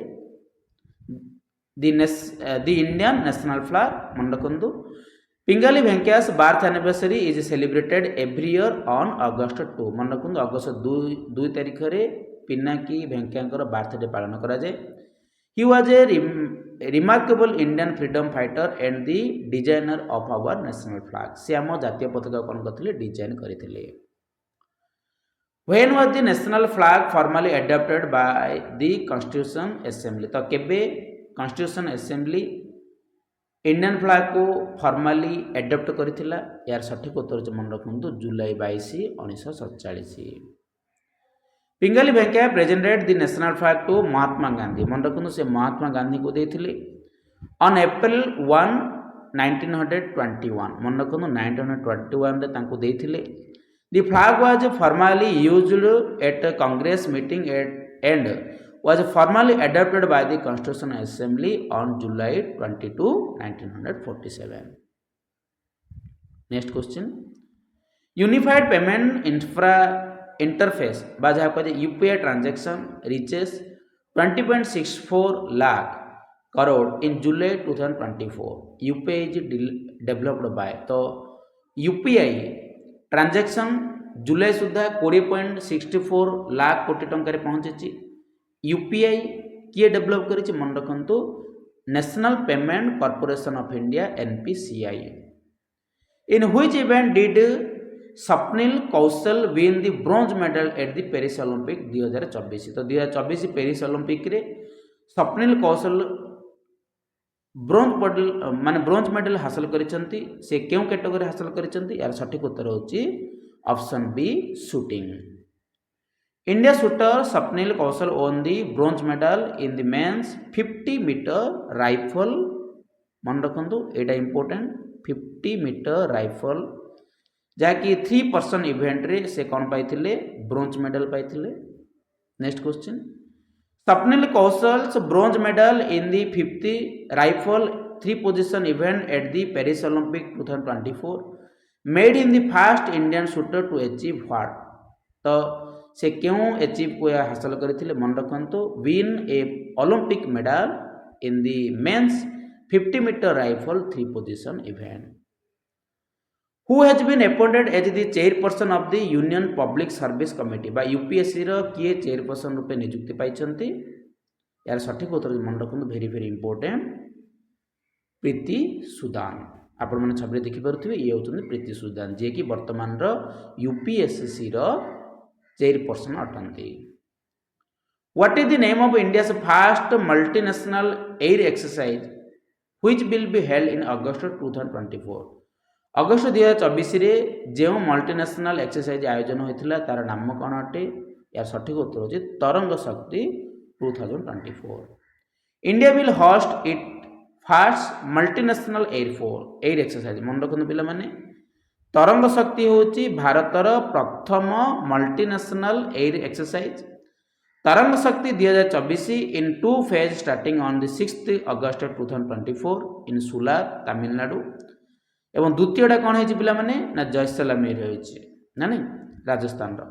द इंडियन नेशनल फ्लैग। मन रखंतु Pingali वेंकैया's birth anniversary is celebrated every year on August 2। मन रखंतु अगस्त 2 तारिख रे पिनाकी वेंकैयाଙ୍କର बर्थडे पालन करा जाय। He was a remarkable Indian freedom fighter and the designer of our national flag. से हम जातीय पताका कोन करथिले डिजाइन करथिले। When was the national flag formally adopted by the constitution assembly? तो केबे कॉन्स्टिट्यूशन असेंबली इंडियन फ्लैग को फॉर्मली एडॉप्ट करिथिला? यार सठिक उत्तर जो मन रखंतु जुलाई 22 1947। Pingali Venkayya presented the national flag to Mahatma Gandhi. मन रखंतु से महात्मा गांधी को देथिले ऑन अप्रैल 1 1921। मन रखंतु 1921 रे तांको देथिले। The flag was formally used at Congress meeting and was formally adopted by the Constitution Assembly on July 22, 1947. Next question, Unified Payment Interface by UPI transaction reaches 20.64 lakh crore in July 2024. UPI is developed by, तो UPI transaction जुलाई सुधा 20.64 लाख कोटी टंका पहुंची। UPI किए develop करिछि? मन रखंतु national payment corporation of India NPCI. In which event did Swapnil Kusale win the bronze medal at the Paris Olympic 2024? तो 2024 पेरिस ओलंपिक रे स्वप्निल कौशल ब्रोंज मेडल हासिल करिसंती। से केउ कैटेगरी हासिल करिसंती? यार सठिक उत्तर होची option B shooting. India shooter Swapnil Kaushal won the bronze medal in the men's 50 metre rifle. मन रखंतु एटा इंपोर्टेंट 50 मीटर राइफल जहाँकि 3 पर्सन इवेंट रे से कौन पाइथिले ब्रोंज मेडल पाइथिले। Next question, Swapnil Kusale's bronze medal in the 50 rifle 3 position event at the Paris Olympic 2024 made in the first Indian shooter to achieve what? तो से क्यों अचीव को हासिल करथिले? मन रखंतु win a Olympic medal in the men's 50 metre rifle 3 position event. Who has been appointed as the chairperson of the union public service committee बा UPSC रो किए चेयरपर्सन रूपे नियुक्ति पाइछंती? यार सठिक उत्तर मन रखंतु very very important Preeti Sudan. ଆପଣମାନେ ଛବିରେ ଦେଖିପାରୁଥିବେ ଇଏ ହେଉଛନ୍ତି ପ୍ରୀତି ସୁଦାନ, ଯିଏକି ବର୍ତ୍ତମାନର UPSCର ଚେୟାରପର୍ସନ ଅଟନ୍ତି। What is the name of India's first multinational air exercise which will be held in August 2024? ଅଗଷ୍ଟ 2024ରେ ଯେଉଁ ମଲ୍ଟିନ୍ୟାସନାଲ ଏକ୍ସରସାଇଜ୍ ଆୟୋଜନ ହୋଇଥିଲା ତାର ନାମ କ'ଣ ଅଟେ? ଏହାର ସଠିକ ଉତ୍ତର ହେଉଛି ତରଙ୍ଗ ଶକ୍ତି 2024। India will host its first multinational air exercise। ମନେ ରଖନ୍ତୁ ପିଲାମାନେ, ତରଙ୍ଗ ଶକ୍ତି ହେଉଛି ଭାରତର ପ୍ରଥମ multinational air exercise. Tarang Shakti 2024 in 2 phase starting on the 6th August 2024 in Sulur Tamil Nadu. ଏବଂ ଦ୍ୱିତୀୟଟା କ'ଣ ହେଇଛି ପିଲାମାନେ ନା ଜୈସଲମେର ହୋଇଛି ନା ନାଇଁ ରାଜସ୍ଥାନର।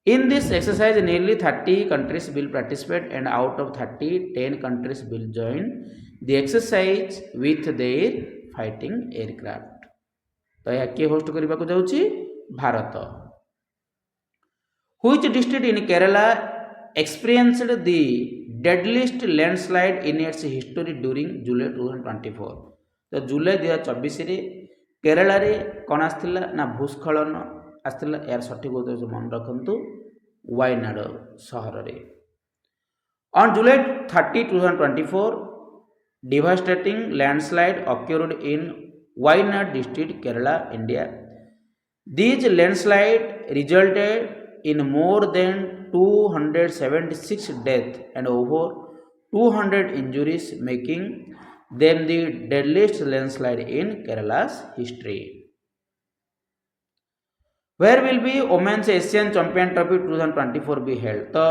In this exercise nearly 30 countries will participate and out of 30 10 countries will join the exercise with their fighting aircraft। ତ ଏହା କିଏ ହୋଷ୍ଟ କରିବାକୁ ଯାଉଛି? Bharat. Which district in Kerala experienced the deadliest landslide in its history during July 2024? ତ ଜୁଲାଇ 2024ରେ କେରଳରେ କ'ଣ ଆସିଥିଲା ନା ଭୂସ୍ଖଳନ ଆସିଥିଲା। ଏହାର ସଠିକ ଉତ୍ତର ମନେ ରଖନ୍ତୁ ୱାଇନାଡ଼ ସହରରେ। On July 30, 2024, devastating landslide occurred in Wayanad district, Kerala, India. These landslide resulted in more than 276 deaths and over 200 injuries, making them the deadliest landslide in Kerala's history. Where will be Women's Asian Champion Trophy 2024 be held? तो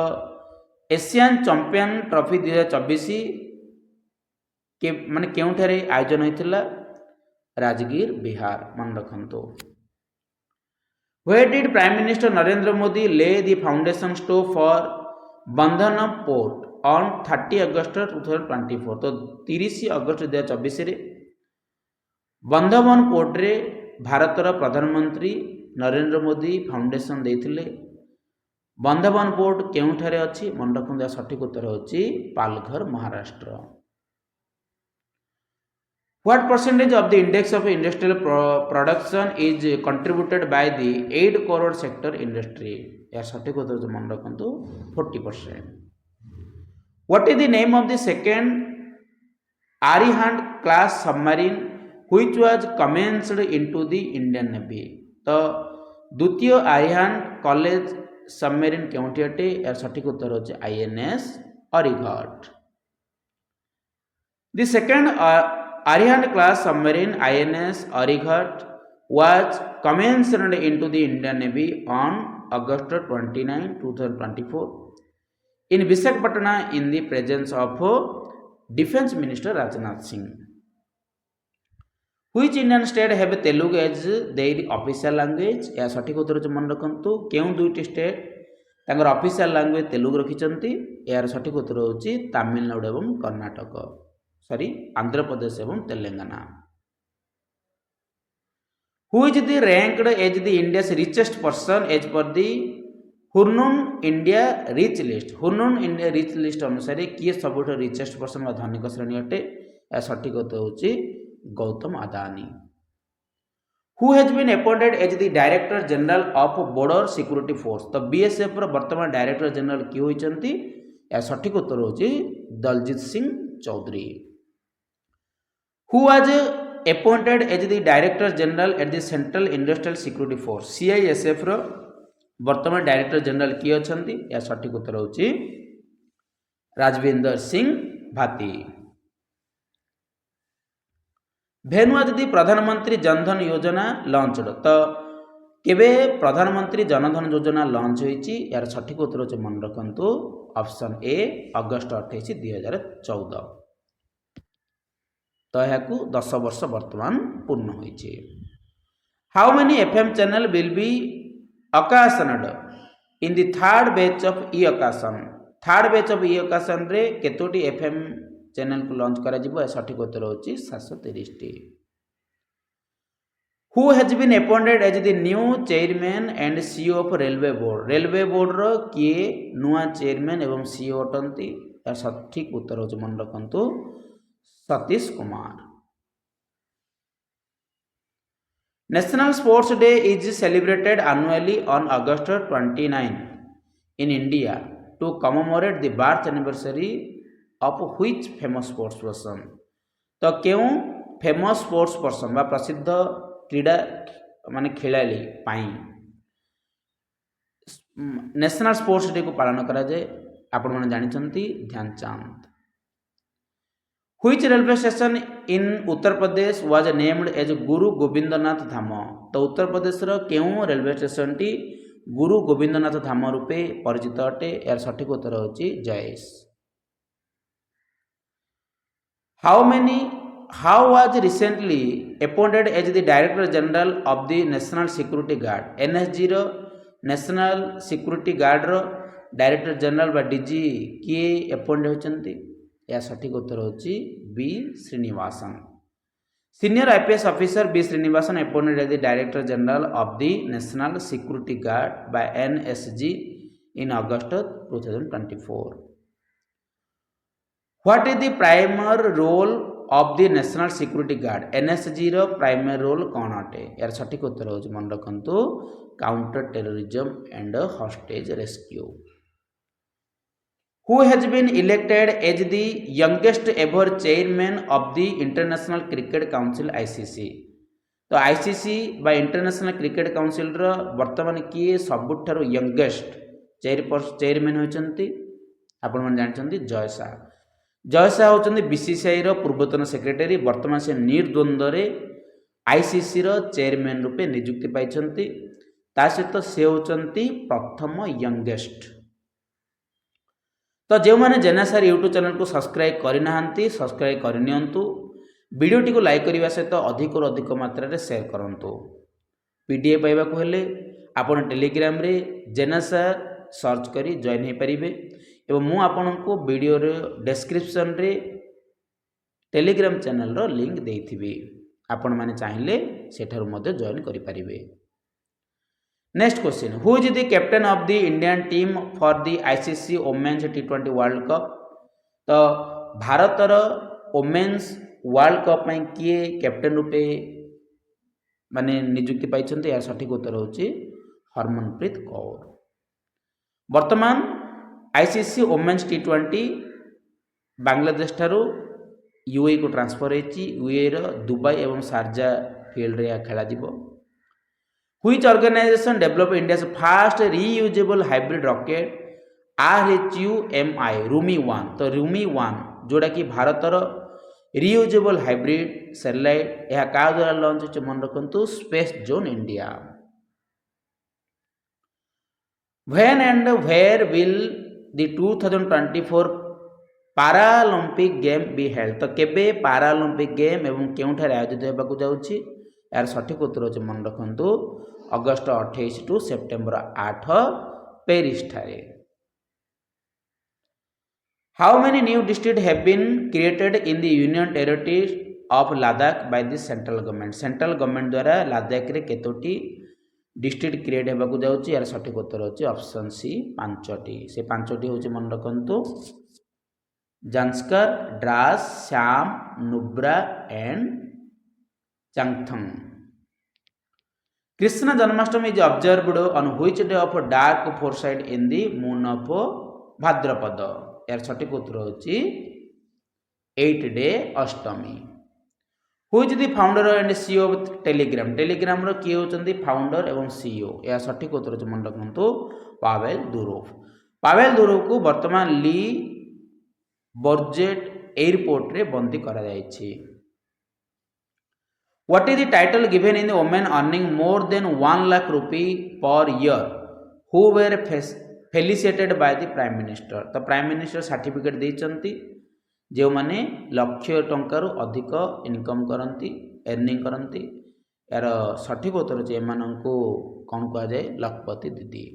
Asian champion trophy 2024 के माने केउठारे आयोजन होइथिला? राजगीर, बिहार। मन रखंतो। Where did Prime Minister Narendra Modi lay the foundation stone for Bandhan Port on 30 August 2024? तो 30 अगस्त 2024 रे बंधवन port रे भारतर प्रधानमंत्री Narendra Modi foundation देथिले। बंधवन port केउठारे अछि? मन रखंतो सठिक उत्तर होछि Palghar, Maharashtra. What percentage of the index of industrial production is contributed by the 8 crore sector industry? या सठिक उत्तर मन रखंतु 40%। What is the name of the second Arihant class submarine which was commenced into the Indian Navy? तो द्वितीय आरिहांत college submarine केउठी अटे? या सठिक उत्तर होछि INS अरिघट। The second Arihant class submarine INS Arighat was commenced into the Indian Navy on August 29, 2024 in Visakhapatnam in the presence of Defence Minister Rajnath Singh. Which Indian state have Telugu as their official language? या सठिक उत्तर मन रखंतु केउं दुईटी state तांकर official language Telugu रखिचंती? यार सठिक उत्तर होछि तमिलनाडु एवं कर्नाटक, आंध्र प्रदेश एवं Telangana. Who is the ranked as the India's richest person as per the Hurun India Rich List? Hurun India Rich List अनुसार किए सबुठ रिचेस्ट पर्सन व धनिक श्रेणी अटे? या सठिक उत्तर होछि Gautam Adani. Who has been appointed as the Director General of Border Security Force? तो BSF रो वर्तमान डायरेक्टर जनरल किए होइचंती? या सठिक उत्तर होछि Daljit Singh Chaudhary. Who was appointed as the Director General at the Central Industrial Security Force? CISF रो वर्तमान डायरेक्टर जनरल किए अछंती? या सठिक उत्तर होछि राजविंदर सिंह भाती। When was the प्रधानमंत्री जनधन योजना लॉन्च्ड? तो केबे प्रधानमंत्री जनधन योजना लॉन्च होइछि? यार सठिक उत्तर होछि मन रखंतु ऑप्शन ए अगस्त 28, 2014। तो याकू 10 वर्ष वर्तमान पूर्ण होइछि। How many FM channel will be occasioned in the third batch of e-occasion? Third batch of e-occasion रे केतोटी FM चैनल को लॉन्च करा जिवो? सठिक उत्तर होछि 730 टी। Who has been appointed as the new chairman and CEO of railway board? Railway board रो किए नुआ चेयरमैन एवं CEO अटंती? सठिक उत्तर होछि मन रखंतु Satish Kumar. National Sports Day is celebrated annually on August 29 in India to commemorate the birth anniversary of which famous sports person? तो क्यों फेमस स्पोर्ट्स पर्सन बा प्रसिद्ध क्रीड़ा माने खेलाड़ी पाई नेशनल स्पोर्ट्स डे को पालन करा जाए आपण माने जानिछंती Dhyanchand Which railway station in Uttar Pradesh was named as Guru Gobindanath Dham? तो उत्तर प्रदेश रो केउ रेलवे स्टेशन टी गुरु गोविंदनाथ धाम रूपे परिचित अटे यार सठिक उत्तर होची Jayesh How was recently appointed as the Director General of the National Security Guard NSG रो National Security Guard रो Director General बा DG किए अपॉइंट होचंती या सठिक उत्तर होची B Srinivasan Senior IPS officer B Srinivasan appointed as the Director General of the National Security Guard by NSG in August 2024. What is the primary role of the National Security Guard? NSG रो primary role कौन अटे यार सठिक उत्तर होची मन रखंतु counter terrorism and hostage rescue Who has been elected as the youngest ever chairman of the International Cricket Council ICC? तो ICC बा इंटरनेशनल क्रिकेट काउंसिल रो वर्तमान किए सबुठारो यंगेस्ट चेयरमैन होचंती आपण मन जानचंती जय शाह होचंती बीसीसीआई रो पूर्वतन सेक्रेटरी वर्तमान से निर्द्वंद्व रे आईसीसी रो चेयरमैन रूपे नियुक्ति पाइछंती ता सहित से होचंती प्रथम यंगेस्ट तो जो मैंने जेनासार यूट्यूब चैनल को सब्सक्राइब करना सब्सक्राइब करनियंतु वीडियोटी को लाइक करने सहित अधिक अधिक मात्रा रे शेयर करंतु पीडीएफ पाइबा को हेले आपण टेलीग्राम रे जेनासार सर्च करी जॉइन हो पारिबे एवं मु आपण को वीडियो रे डिस्क्रिप्शन रे टेलीग्राम चैनल रो लिंक देइथिबी आपण माने चाहिए सेठारु मध्ये जॉइन करि पारिबे Next question. Who is the captain of the Indian team for the ICC Women's T20 World Cup? तो भारतर वोमेन्स वर्ल्ड कप में किए कैप्टेन रूपे माने नियुक्ति पाइछन्ते या सठिक उत्तर होची हरमनप्रीत कौर वर्तमान आईसीसी वोमेन्स T20 बांग्लादेश ठारू यूएई को ट्रांसफर होईची यूएई रो दुबई एवं शारजा फील्ड रे खेला दिबो Which organization developed India's first reusable hybrid rocket RHUMI Rumi-1 तो Rumi-1 जोड़ा कि भारतर reusable hybrid satellite यह का द्वारा लॉन्च होचे मन रखंतु space zone India When and where will the 2024 Paralympic game be held तो केबे Paralympic game एवं केउठारे आयोजित हेबाकु जाउछि यार सठिक उत्तर होचे मन रखंतु अगस्त 28 टू सेप्टेम्बर 8 पेरिस ठारे How many new districts have been created in the Union Territory of Ladakh by the central government? Central government द्वारा लद्दाख रे केतोटी डिस्ट्रिक्ट क्रिएट हेबाकु जाउछि यार सठिक उत्तर होछि ऑप्शन सी 5टी से 5टी होछि मन रखंतु Zanskar Dras Sham Nubra and Changthang Krishna Janmashtami is observed on which day of dark foresight in the moon of Bhadrapada? यार सठिक उत्तर होची 8 day Ashtami Who is the founder and CEO of Telegram? Telegram रो किए होचंदी फाउंडर एवं CEO या सठिक उत्तर होची मन रखंतु पावेल दुरोव को वर्तमान ली बर्जेट एयरपोर्ट रे बंदी करा जायछि What is the title given in the women earning more than 1 lakh rupee per year who were felicitated by the Prime Minister? तो Prime Minister सर्टिफिकेट देइचंती जो माने लक्ष्य टंकारु अधिक इनकम करंती अर्निंग करंती यार सठिक उत्तर जे एमानंको कोन कहा जाय लखपति दीदी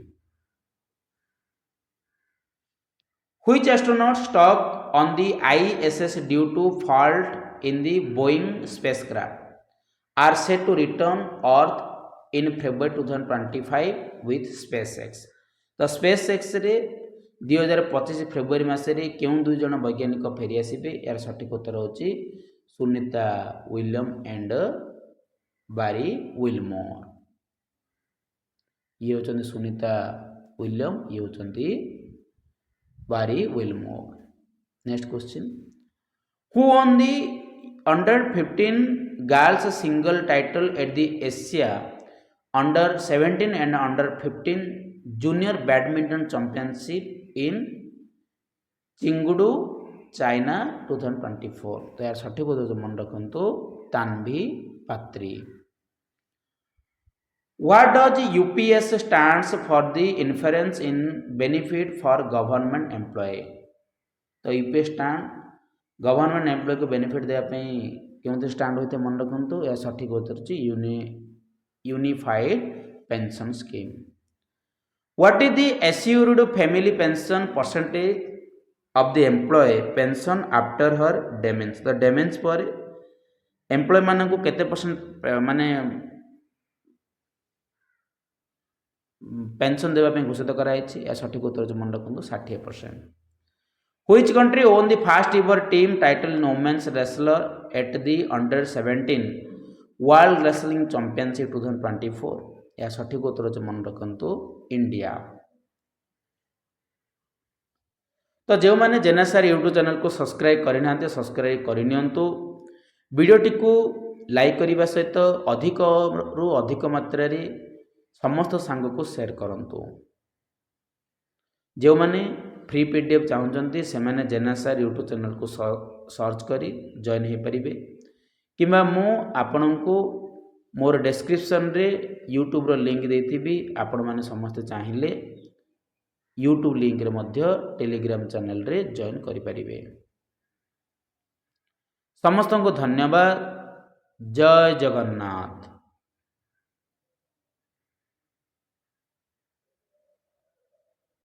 Which astronaut stuck on the ISS due to fault in the Boeing spacecraft are set to return Earth in February 2025 with SpaceX. तो SpaceX रे 2025 फेब्रुआरी मासरे केउं दुई जण वैज्ञानिक फेरी आसीबे यार सठिक उत्तर होची सुनीता विलियम एंड बारी विलमोर। ये होचंदी सुनीता विलियम, ये होचंदी बारी Wilmore. Next question, who won the under 15 girls single title at the Asia under 17 and under 15 junior badminton championship in Chengdu China 2024? तो यार सठिक उत्तर मन रखु Tanvi Patri. What does UPS stands for the inference in benefit for government employee? तो UPS stand government employee को benefit देवाई क्यों स्टैंड होते मन रखु। यह सठिक उत्तर unified pension scheme. What is the assured family pension percentage of the employee pension after her demise? तो डेमेंस पर एम्प्लॉय मान को केते परसेंट माने पेंशन देवाई घोषित कराई? यह सठिक उत्तर मन रखु 60%। Which country won the first ever team title in women's wrestler at the under 17 World Wrestling Championship 2024? यह सठिक उत्तर मन रखु इंडिया। तो जो मैंने जेएनएसआर यूट्यूब चैनल को सब्सक्राइब करना सब्सक्राइब करनी, वीडियोटी को लाइक करने सहित अधिक रु अधिक मात्रा समस्त सांग को शेयर करूँ। जो मैंने फ्री पीडीएफ चाहते से मैंने जेएनएसआर यूट्यूब चैनल को सर्च करी जॉइन हो पारे कि मु आपण को मोर डिस्क्रिप्शन रे यूट्यूब रो लिंक देथिबी। आपण माने समस्त चाहिए यूट्यूब लिंक रे मध्य टेलीग्राम चैनल रे जॉइन करि परिबे। समस्त को धन्यवाद। जय जगन्नाथ।